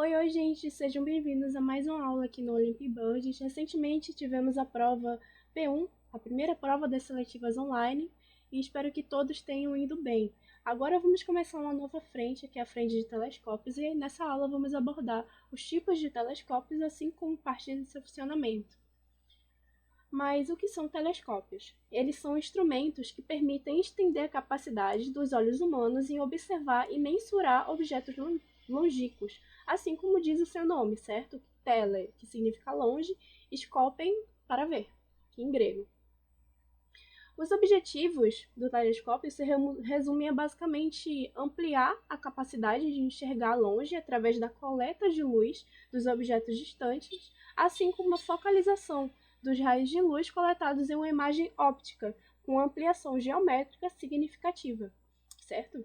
Oi, gente, sejam bem-vindos a mais uma aula aqui no Olympic Budget. Recentemente tivemos a prova P1, a primeira prova das seletivas online, e espero que todos tenham ido bem. Agora vamos começar uma nova frente, que é a frente de telescópios, e nessa aula vamos abordar os tipos de telescópios, assim como parte de seu funcionamento. Mas o que são telescópios? Eles são instrumentos que permitem estender a capacidade dos olhos humanos em observar e mensurar objetos longínquos, assim como diz o seu nome, certo? Tele, que significa longe, scopen, para ver, em grego. Os objetivos do telescópio se resumem a basicamente ampliar a capacidade de enxergar longe através da coleta de luz dos objetos distantes, assim como a focalização dos raios de luz coletados em uma imagem óptica, com ampliação geométrica significativa, certo?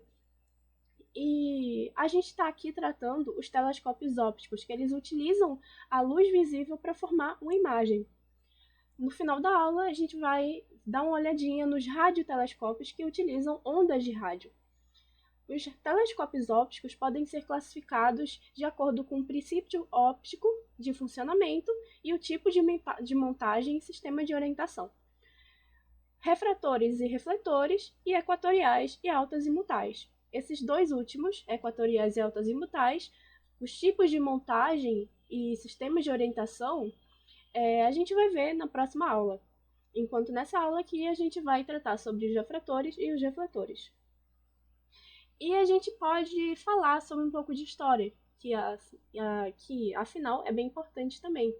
E a gente está aqui tratando os telescópios ópticos, que eles utilizam a luz visível para formar uma imagem. No final da aula, a gente vai dar uma olhadinha nos radiotelescópios que utilizam ondas de rádio. Os telescópios ópticos podem ser classificados de acordo com o princípio óptico de funcionamento e o tipo de montagem e sistema de orientação. Refratores e refletores, e equatoriais e altazimutais. Esses dois últimos, equatoriais e altazimutais, os tipos de montagem e sistemas de orientação, a gente vai ver na próxima aula. Enquanto nessa aula aqui a gente vai tratar sobre os refratores e os refletores. E a gente pode falar sobre um pouco de história, que afinal é bem importante também.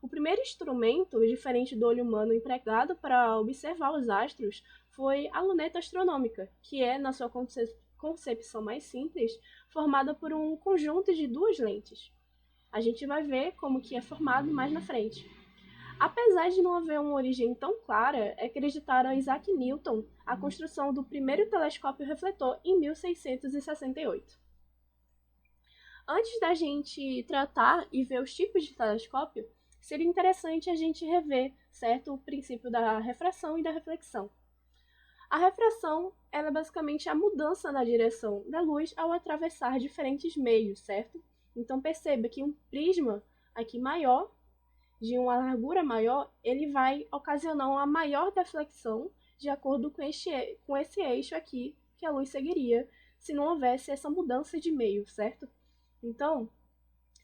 O primeiro instrumento, diferente do olho humano empregado para observar os astros, foi a luneta astronômica, que é, na sua concepção mais simples, formada por um conjunto de duas lentes. A gente vai ver como que é formado mais na frente. Apesar de não haver uma origem tão clara, acreditaram a Isaac Newton a construção do primeiro telescópio refletor em 1668. Antes da gente tratar e ver os tipos de telescópio, seria interessante a gente rever, certo, o princípio da refração e da reflexão. A refração é basicamente a mudança na direção da luz ao atravessar diferentes meios, certo? Então perceba que um prisma aqui maior, de uma largura maior, ele vai ocasionar uma maior deflexão de acordo com esse eixo aqui que a luz seguiria se não houvesse essa mudança de meio, certo? Então,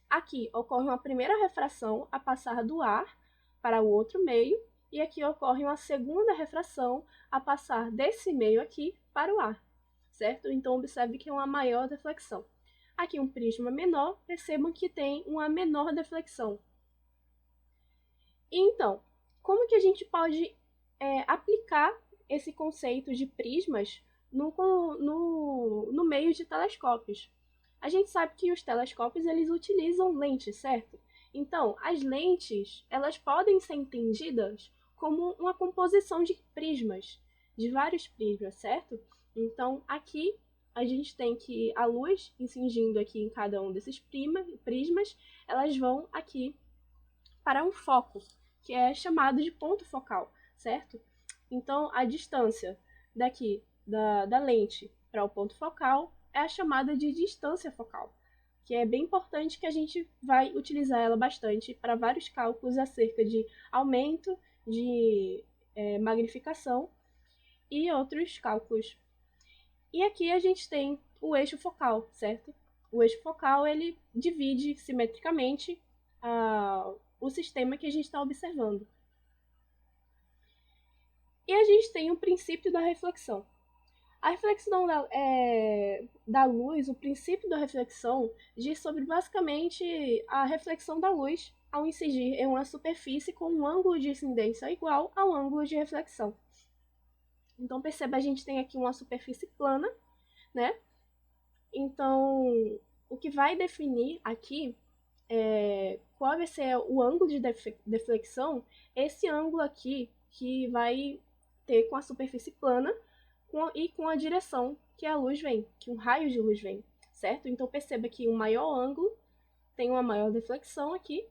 aqui ocorre uma primeira refração a passar do ar para o outro meio, e aqui ocorre uma segunda refração a passar desse meio aqui para o ar, certo? Então, observe que é uma maior deflexão. Aqui um prisma menor, percebam que tem uma menor deflexão. Então, como que a gente pode aplicar esse conceito de prismas no meio de telescópios? A gente sabe que os telescópios eles utilizam lentes, certo? Então, as lentes elas podem ser entendidas como uma composição de prismas, de vários prismas, certo? Então, aqui a gente tem que a luz incidindo aqui em cada um desses prismas, elas vão aqui para um foco, que é chamado de ponto focal, certo? Então, a distância daqui da lente para o ponto focal é a chamada de distância focal, que é bem importante que a gente vai utilizar ela bastante para vários cálculos acerca de aumento, de magnificação e outros cálculos. E aqui a gente tem o eixo focal, certo? O eixo focal ele divide simetricamente o sistema que a gente está observando. E a gente tem o princípio da reflexão. A reflexão da luz, o princípio da reflexão, diz sobre basicamente a reflexão da luz ao incidir em uma superfície com um ângulo de incidência igual ao ângulo de reflexão. Então, perceba, a gente tem aqui uma superfície plana, né? Então, o que vai definir aqui qual vai ser o ângulo de deflexão, esse ângulo aqui que vai ter com a superfície plana e com a direção que a luz vem, que um raio de luz vem, certo? Então perceba que um maior ângulo tem uma maior deflexão aqui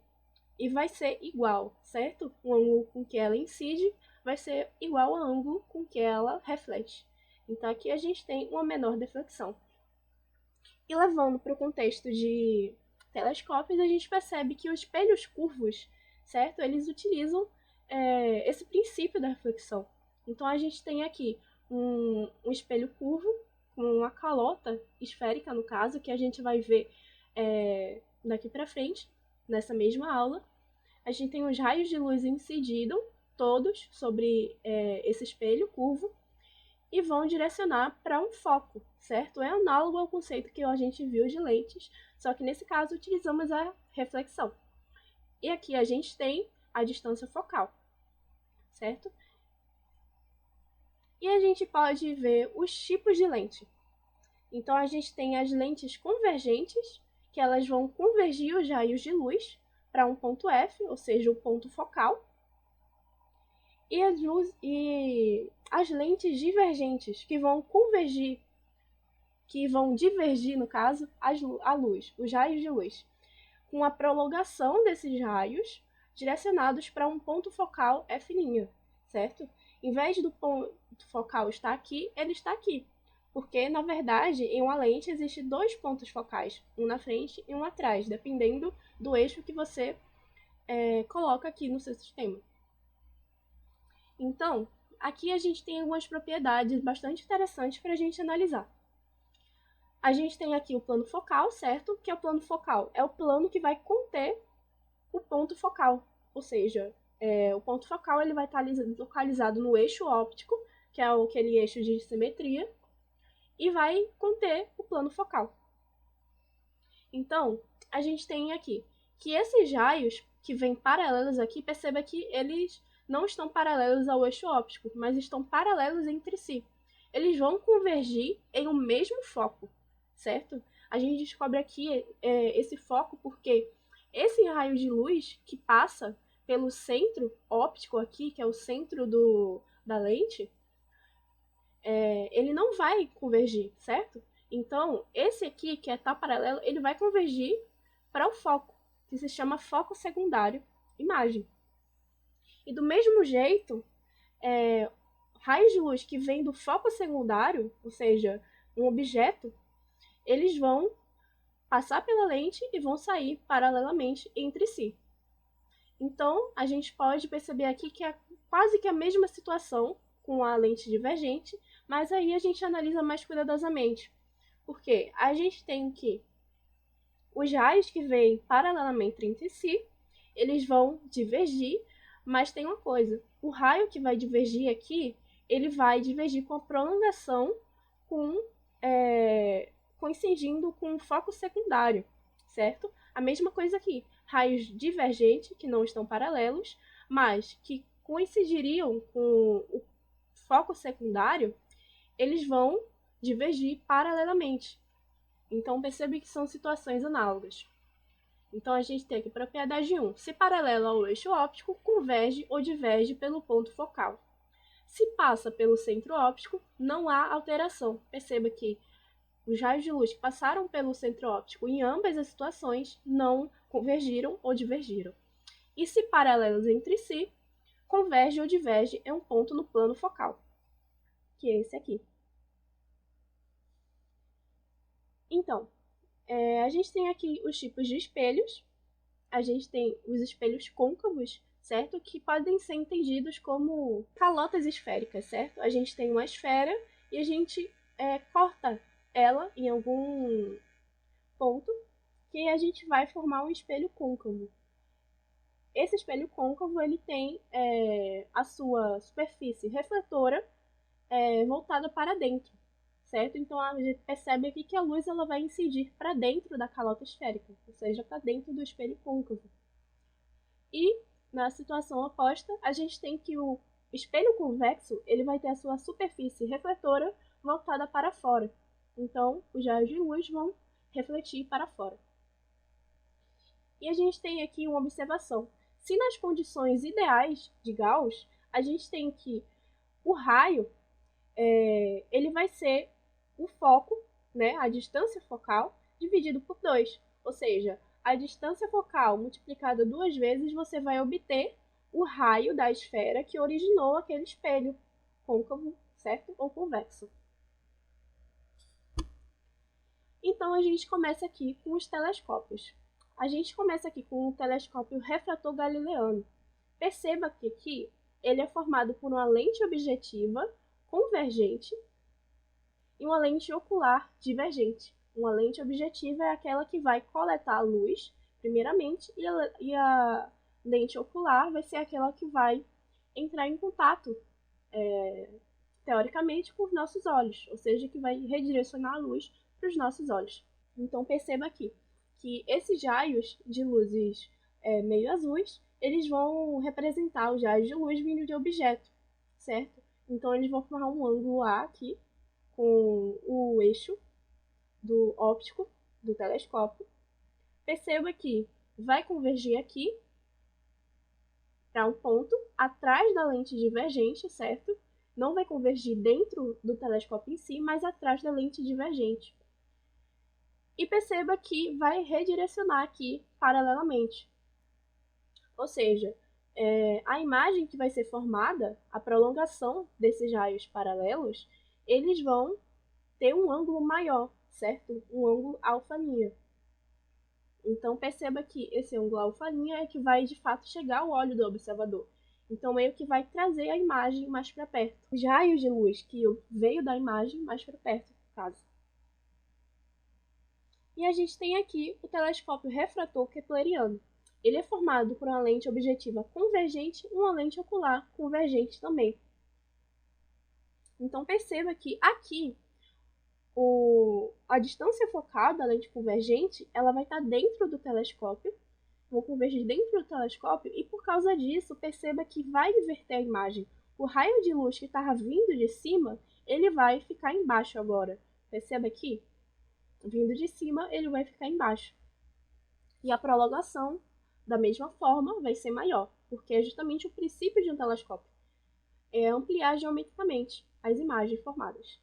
e vai ser igual, certo? O ângulo com que ela incide vai ser igual ao ângulo com que ela reflete. Então aqui a gente tem uma menor deflexão. E levando para o contexto de telescópios, a gente percebe que os espelhos curvos, certo? Eles utilizam esse princípio da reflexão. Então, a gente tem aqui um espelho curvo, com uma calota esférica, no caso, que a gente vai ver daqui para frente, nessa mesma aula. A gente tem os raios de luz incidindo, todos sobre esse espelho curvo, e vão direcionar para um foco, certo? É análogo ao conceito que a gente viu de lentes, só que nesse caso utilizamos a reflexão. E aqui a gente tem a distância focal, certo? E a gente pode ver os tipos de lente. Então, a gente tem as lentes convergentes, que elas vão convergir os raios de luz para um ponto F, ou seja, o ponto focal. E as lentes divergentes, que vão convergir, que vão divergir, no caso, a luz, os raios de luz, com a prolongação desses raios direcionados para um ponto focal F', certo? Em vez do ponto focal estar aqui, ele está aqui. Porque, na verdade, em uma lente existem dois pontos focais, um na frente e um atrás, dependendo do eixo que você coloca aqui no seu sistema. Então, aqui a gente tem algumas propriedades bastante interessantes para a gente analisar. A gente tem aqui o plano focal, certo? Que é o plano focal. É o plano que vai conter o ponto focal. Ou seja, o ponto focal ele vai estar localizado no eixo óptico, que é aquele eixo de simetria, e vai conter o plano focal. Então, a gente tem aqui que esses raios que vêm paralelos aqui, perceba que eles não estão paralelos ao eixo óptico, mas estão paralelos entre si. Eles vão convergir em um mesmo foco, certo? A gente descobre aqui esse foco porque esse raio de luz que passa pelo centro óptico aqui, que é o centro da lente, ele não vai convergir, certo? Então, esse aqui, que está paralelo, ele vai convergir para o foco, que se chama foco secundário, imagem. E do mesmo jeito, raios de luz que vêm do foco secundário, ou seja, um objeto, eles vão passar pela lente e vão sair paralelamente entre si. Então, a gente pode perceber aqui que é quase que a mesma situação com a lente divergente, mas aí a gente analisa mais cuidadosamente. Porque a gente tem que os raios que vêm paralelamente entre si, eles vão divergir, mas tem uma coisa, o raio que vai divergir aqui, ele vai divergir com a prolongação coincidindo com o foco secundário, certo? A mesma coisa aqui, raios divergentes, que não estão paralelos, mas que coincidiriam com o foco secundário, eles vão divergir paralelamente. Então, percebe que são situações análogas. Então, a gente tem aqui propriedade 1. Se paralelo ao eixo óptico, converge ou diverge pelo ponto focal. Se passa pelo centro óptico, não há alteração. Perceba que os raios de luz que passaram pelo centro óptico em ambas as situações não convergiram ou divergiram. E se paralelos entre si, converge ou diverge em um ponto no plano focal, que é esse aqui. Então, a gente tem aqui os tipos de espelhos. A gente tem os espelhos côncavos, certo? Que podem ser entendidos como calotas esféricas, certo? A gente tem uma esfera e a gente corta ela em algum ponto que a gente vai formar um espelho côncavo. Esse espelho côncavo ele tem a sua superfície refletora voltada para dentro, certo? Então a gente percebe aqui que a luz ela vai incidir para dentro da calota esférica, ou seja, para dentro do espelho côncavo. E na situação oposta, a gente tem que o espelho convexo ele vai ter a sua superfície refletora voltada para fora. Então, os raios de luz vão refletir para fora. E a gente tem aqui uma observação. Se nas condições ideais de Gauss, a gente tem que o raio ele vai ser o foco, né, a distância focal, dividido por 2. Ou seja, a distância focal multiplicada 2 vezes, você vai obter o raio da esfera que originou aquele espelho côncavo, certo? Ou convexo. Então, a gente começa aqui com os telescópios. A gente começa aqui com o telescópio refrator galileano. Perceba que aqui ele é formado por uma lente objetiva convergente e uma lente ocular divergente. Uma lente objetiva é aquela que vai coletar a luz, primeiramente, e a lente ocular vai ser aquela que vai entrar em contato, teoricamente, com os nossos olhos, ou seja, que vai redirecionar a luz para os nossos olhos. Então perceba aqui que esses raios de luzes meio azuis, eles vão representar os raios de luz vindo de objeto, certo? Então eles vão formar um ângulo A aqui, com o eixo do óptico do telescópio. Perceba que vai convergir aqui para um ponto atrás da lente divergente, certo? Não vai convergir dentro do telescópio em si, mas atrás da lente divergente. E perceba que vai redirecionar aqui paralelamente. Ou seja, a imagem que vai ser formada, a prolongação desses raios paralelos, eles vão ter um ângulo maior, certo? Um ângulo alfa-linha. Então perceba que esse ângulo alfa-linha é que vai de fato chegar ao olho do observador. Então meio que vai trazer a imagem mais para perto. Os raios de luz que veio da imagem mais para perto, no caso. E a gente tem aqui o telescópio refrator kepleriano. Ele é formado por uma lente objetiva convergente e uma lente ocular convergente também. Então perceba que aqui a distância focal da lente convergente ela vai estar dentro do telescópio, vão convergir dentro do telescópio e por causa disso perceba que vai inverter a imagem. O raio de luz que estava vindo de cima, ele vai ficar embaixo agora. Perceba aqui? Vindo de cima, ele vai ficar embaixo. E a prolongação, da mesma forma, vai ser maior, porque é justamente o princípio de um telescópio. É ampliar geometricamente as imagens formadas.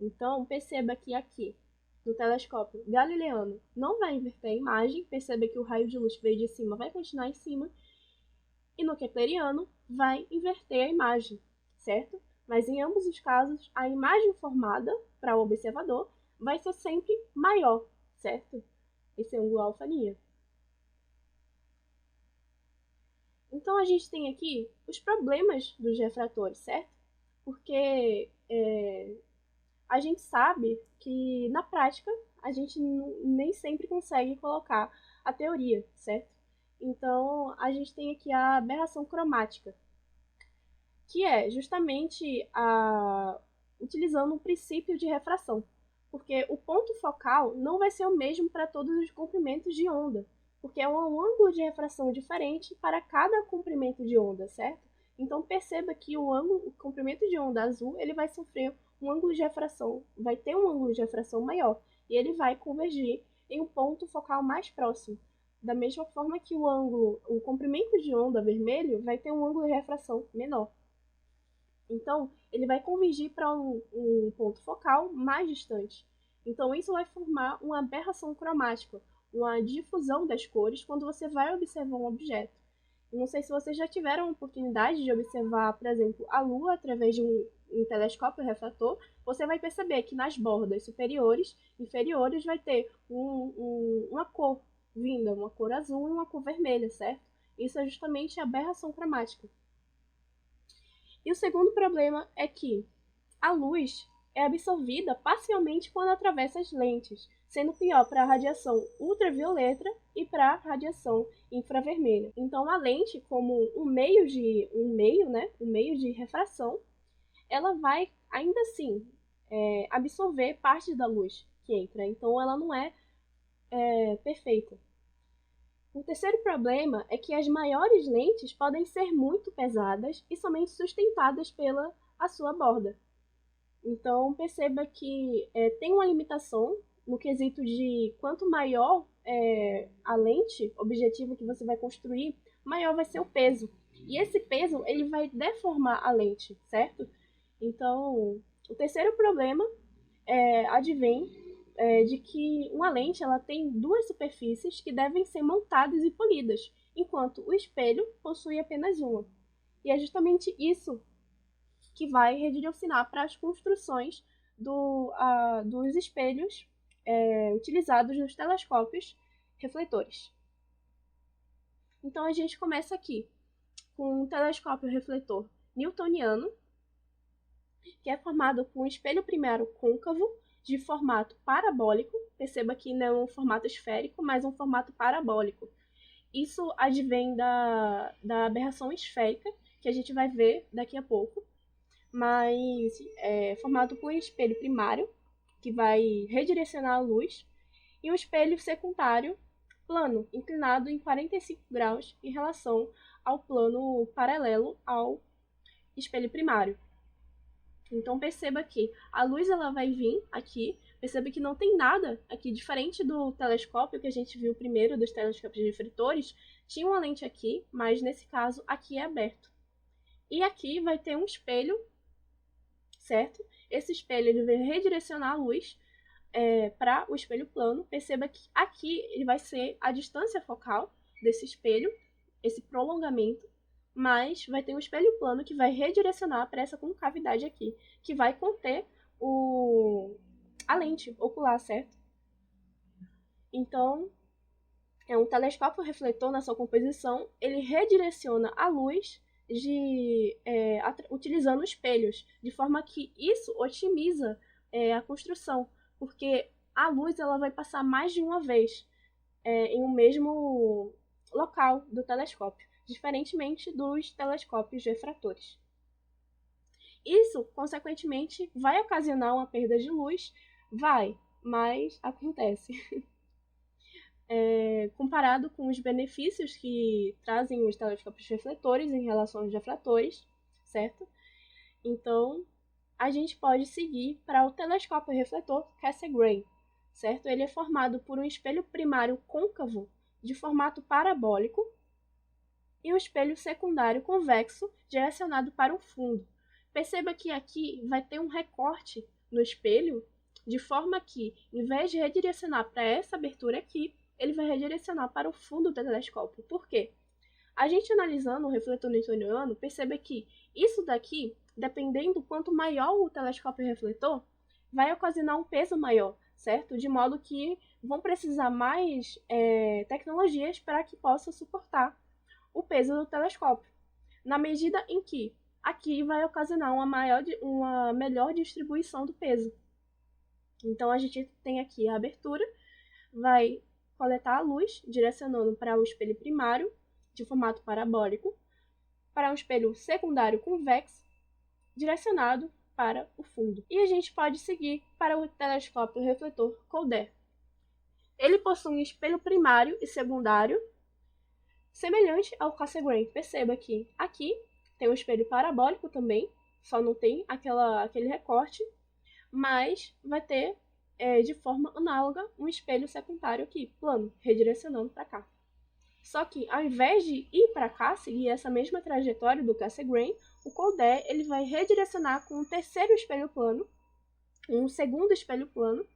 Então, perceba que aqui, no telescópio galileano, não vai inverter a imagem, perceba que o raio de luz que veio de cima vai continuar em cima, e no kepleriano vai inverter a imagem, certo? Mas em ambos os casos, a imagem formada para o observador vai ser sempre maior, certo? Esse ângulo alfa-linha. Então a gente tem aqui os problemas dos refratores, certo? Porque a gente sabe que na prática a gente nem sempre consegue colocar a teoria, certo? Então a gente tem aqui a aberração cromática, que é justamente utilizando o princípio de refração, porque o ponto focal não vai ser o mesmo para todos os comprimentos de onda, porque é um ângulo de refração diferente para cada comprimento de onda, certo? Então perceba que o comprimento de onda azul ele vai sofrer um ângulo de refração, vai ter um ângulo de refração maior e ele vai convergir em um ponto focal mais próximo. Da mesma forma que o comprimento de onda vermelho vai ter um ângulo de refração menor. Então, ele vai convergir para um ponto focal mais distante. Então, isso vai formar uma aberração cromática, uma difusão das cores quando você vai observar um objeto. Eu não sei se vocês já tiveram a oportunidade de observar, por exemplo, a Lua através de um telescópio refrator, você vai perceber que nas bordas superiores e inferiores vai ter uma cor vinda, uma cor azul e uma cor vermelha, certo? Isso é justamente a aberração cromática. E o segundo problema é que a luz é absorvida parcialmente quando atravessa as lentes, sendo pior para a radiação ultravioleta e para a radiação infravermelha. Então a lente, como um meio de refração, ela vai ainda assim absorver parte da luz que entra. Então ela não é perfeita. O terceiro problema é que as maiores lentes podem ser muito pesadas e somente sustentadas pela a sua borda. Então perceba que tem uma limitação no quesito de quanto maior a lente objetiva que você vai construir, maior vai ser o peso. E esse peso ele vai deformar a lente, certo? Então, o terceiro problema advém de que uma lente ela tem duas superfícies que devem ser montadas e polidas, enquanto o espelho possui apenas uma. E é justamente isso que vai redirecionar para as construções dos espelhos utilizados nos telescópios refletores. Então a gente começa aqui com um telescópio refletor newtoniano, que é formado por um espelho primário côncavo de formato parabólico. Perceba que não é um formato esférico, mas um formato parabólico. Isso advém da aberração esférica, que a gente vai ver daqui a pouco, mas é formado por um espelho primário, que vai redirecionar a luz, e um espelho secundário plano, inclinado em 45 graus em relação ao plano paralelo ao espelho primário. Então perceba que a luz ela vai vir aqui, perceba que não tem nada aqui, diferente do telescópio que a gente viu primeiro, dos telescópios refletores, tinha uma lente aqui, mas nesse caso aqui é aberto. E aqui vai ter um espelho, certo? Esse espelho ele vai redirecionar a luz para o espelho plano. Perceba que aqui ele vai ser a distância focal desse espelho, esse prolongamento, mas vai ter um espelho plano que vai redirecionar para essa concavidade aqui, que vai conter a lente ocular, certo? Então, é um telescópio refletor na sua composição, ele redireciona a luz utilizando espelhos, de forma que isso otimiza a construção, porque a luz ela vai passar mais de uma vez em um mesmo local do telescópio, diferentemente dos telescópios refratores. Isso, consequentemente, vai ocasionar uma perda de luz? Vai, mas acontece. Comparado com os benefícios que trazem os telescópios refletores em relação aos refratores, certo? Então, a gente pode seguir para o telescópio refletor Cassegrain, certo? Ele é formado por um espelho primário côncavo de formato parabólico e um espelho secundário convexo direcionado para o fundo. Perceba que aqui vai ter um recorte no espelho, de forma que, em vez de redirecionar para essa abertura aqui, ele vai redirecionar para o fundo do telescópio. Por quê? A gente analisando o refletor newtoniano, percebe que isso daqui, dependendo quanto maior o telescópio refletor, vai ocasionar um peso maior, certo? De modo que vão precisar mais tecnologias para que possa suportar o peso do telescópio. Na medida em que aqui vai ocasionar uma melhor distribuição do peso. Então a gente tem aqui a abertura, vai coletar a luz, direcionando para o espelho primário, de formato parabólico, para um espelho secundário convexo, direcionado para o fundo. E a gente pode seguir para o telescópio refletor Calder. Ele possui um espelho primário e secundário, semelhante ao Cassegrain. Perceba que aqui tem um espelho parabólico também, só não tem aquele recorte, mas vai ter de forma análoga um espelho secundário aqui, plano, redirecionando para cá. Só que ao invés de ir para cá, seguir essa mesma trajetória do Cassegrain, o Calder ele vai redirecionar com um terceiro espelho plano, um segundo espelho plano,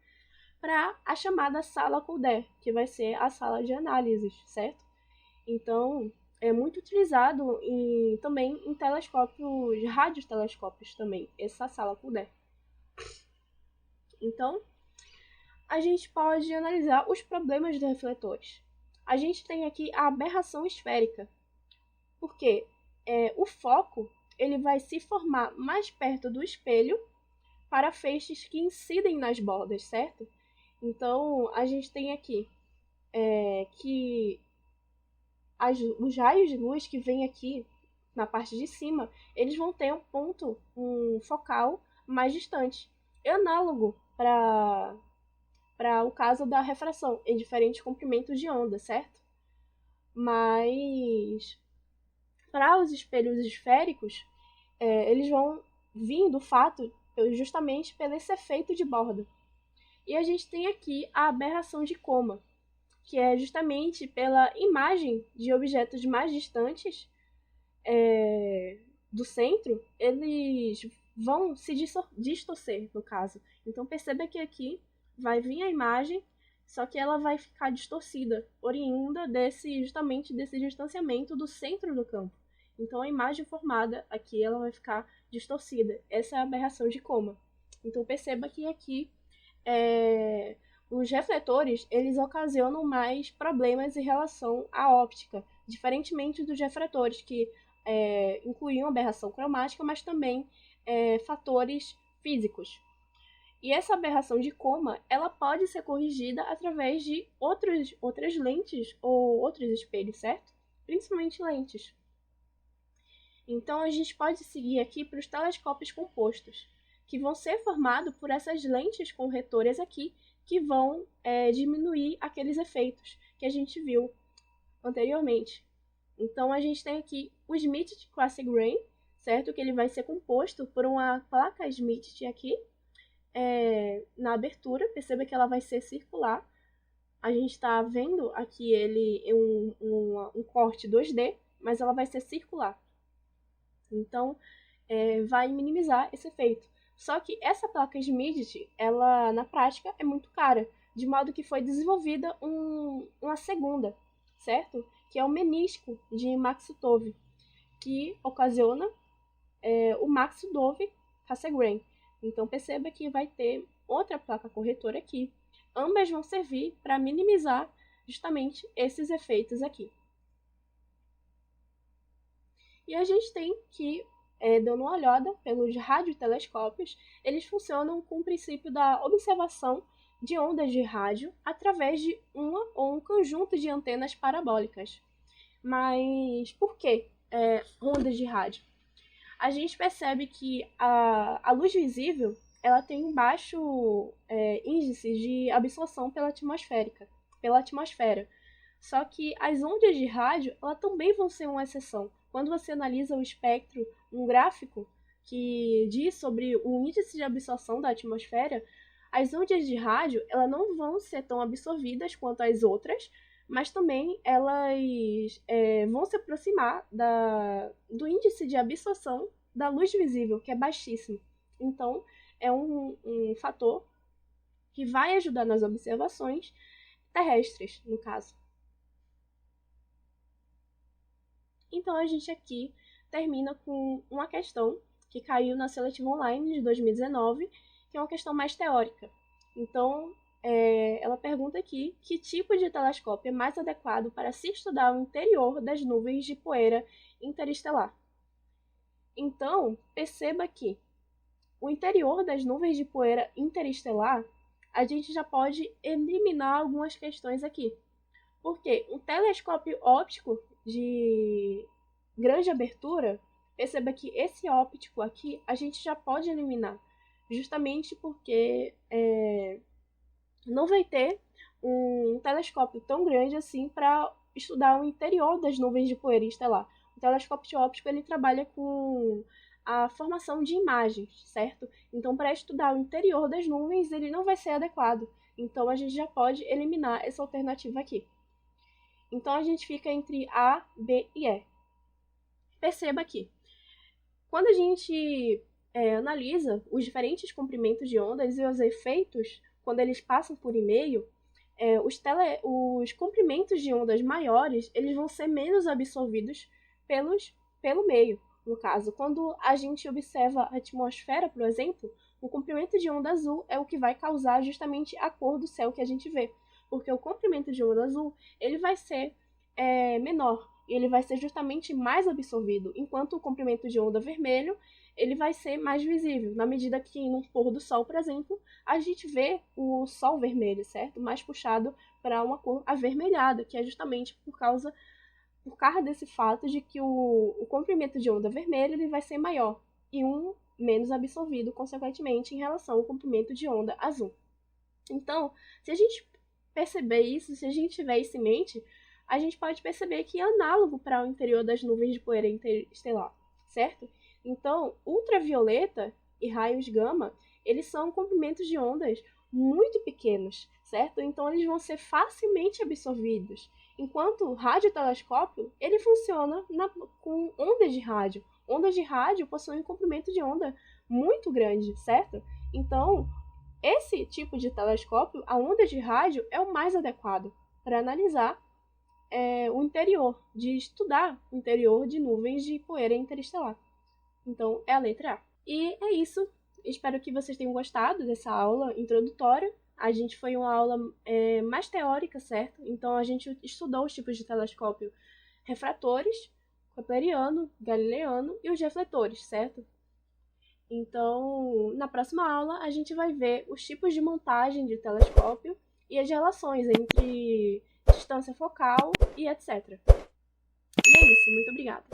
para a chamada sala Calder, que vai ser a sala de análises, certo? Então, é muito utilizado também em telescópios, radiotelescópios também, essa sala Calder. Então, a gente pode analisar os problemas dos refletores. A gente tem aqui a aberração esférica, porque o foco ele vai se formar mais perto do espelho para feixes que incidem nas bordas, certo? Então, a gente tem aqui que os raios de luz que vêm aqui na parte de cima, eles vão ter um focal mais distante. É análogo para o caso da refração, em diferentes comprimentos de onda, certo? Mas para os espelhos esféricos, eles vão vir do fato justamente pelo esse efeito de borda. E a gente tem aqui a aberração de coma, que é justamente pela imagem de objetos mais distantes do centro, eles vão se distorcer, no caso. Então perceba que aqui vai vir a imagem, só que ela vai ficar distorcida, oriunda justamente desse distanciamento do centro do campo. Então a imagem formada aqui ela vai ficar distorcida. Essa é a aberração de coma. Então perceba que aqui os refletores, eles ocasionam mais problemas em relação à óptica, diferentemente dos refratores, que incluíam aberração cromática, mas também fatores físicos. E essa aberração de coma, ela pode ser corrigida através de outras lentes ou outros espelhos, certo? Principalmente lentes. Então, a gente pode seguir aqui para os telescópios compostos, que vão ser formados por essas lentes corretoras aqui, que vão diminuir aqueles efeitos que a gente viu anteriormente. Então, a gente tem aqui o Schmidt Cassegrain, certo? Que ele vai ser composto por uma placa Schmidt aqui, na abertura. Perceba que ela vai ser circular. A gente está vendo aqui ele um corte 2D, mas ela vai ser circular. Então, vai minimizar esse efeito. Só que essa placa Schmidt, ela na prática é muito cara, de modo que foi desenvolvida uma segunda, certo? Que é o menisco de Max-Dove, que ocasiona o Max-Dove Cassegrain. Então perceba que vai ter outra placa corretora aqui. Ambas vão servir para minimizar justamente esses efeitos aqui. E a gente tem que, dando uma olhada pelos radiotelescópios, eles funcionam com o princípio da observação de ondas de rádio através de uma ou um conjunto de antenas parabólicas. Mas por que ondas de rádio? A gente percebe que a luz visível ela tem um baixo índice de absorção pela atmosfera. Só que as ondas de rádio ela também vão ser uma exceção. Quando você analisa o espectro, um gráfico que diz sobre o índice de absorção da atmosfera, as ondas de rádio elas não vão ser tão absorvidas quanto as outras, mas também elas vão se aproximar do índice de absorção da luz visível, que é baixíssimo. Então, é um fator que vai ajudar nas observações terrestres, no caso. Então, a gente aqui termina com uma questão que caiu na seletiva online de 2019, que é uma questão mais teórica. Então, ela pergunta aqui que tipo de telescópio é mais adequado para se estudar o interior das nuvens de poeira interestelar. Então, perceba que o interior das nuvens de poeira interestelar, a gente já pode eliminar algumas questões aqui. Porque um telescópio óptico de grande abertura, perceba que esse óptico aqui a gente já pode eliminar, justamente porque não vai ter um telescópio tão grande assim para estudar o interior das nuvens de poeira estelar. O telescópio óptico ele trabalha com a formação de imagens, certo? Então, para estudar o interior das nuvens, ele não vai ser adequado. Então, a gente já pode eliminar essa alternativa aqui. Então, a gente fica entre A, B e E. Perceba aqui, quando a gente analisa os diferentes comprimentos de ondas e os efeitos, quando eles passam por e-mail, os comprimentos de ondas maiores eles vão ser menos absorvidos pelo meio. No caso, quando a gente observa a atmosfera, por exemplo, o comprimento de onda azul é o que vai causar justamente a cor do céu que a gente vê. Porque o comprimento de onda azul ele vai ser menor e ele vai ser justamente mais absorvido, enquanto o comprimento de onda vermelho ele vai ser mais visível, na medida que no pôr do sol, por exemplo, a gente vê o sol vermelho, certo? Mais puxado para uma cor avermelhada, que é justamente por causa desse fato de que o comprimento de onda vermelha ele vai ser maior e menos absorvido, consequentemente, em relação ao comprimento de onda azul. Então, se a gente perceber isso, se a gente tiver isso em mente, a gente pode perceber que é análogo para o interior das nuvens de poeira interestelar, certo? Então, ultravioleta e raios gama, eles são comprimentos de ondas muito pequenos, certo? Então, eles vão ser facilmente absorvidos. Enquanto o radiotelescópio, ele funciona com ondas de rádio. Ondas de rádio possuem um comprimento de onda muito grande, certo? Então, esse tipo de telescópio, a onda de rádio, é o mais adequado para analisar o interior, de estudar o interior de nuvens de poeira interestelar. Então, é a letra A. E é isso. Espero que vocês tenham gostado dessa aula introdutória a gente foi uma aula mais teórica, certo? Então, a gente estudou os tipos de telescópio refratores, kepleriano, galileano e os refletores, certo? Então, na próxima aula, a gente vai ver os tipos de montagem de telescópio e as relações entre distância focal e etc. E é isso, muito obrigada.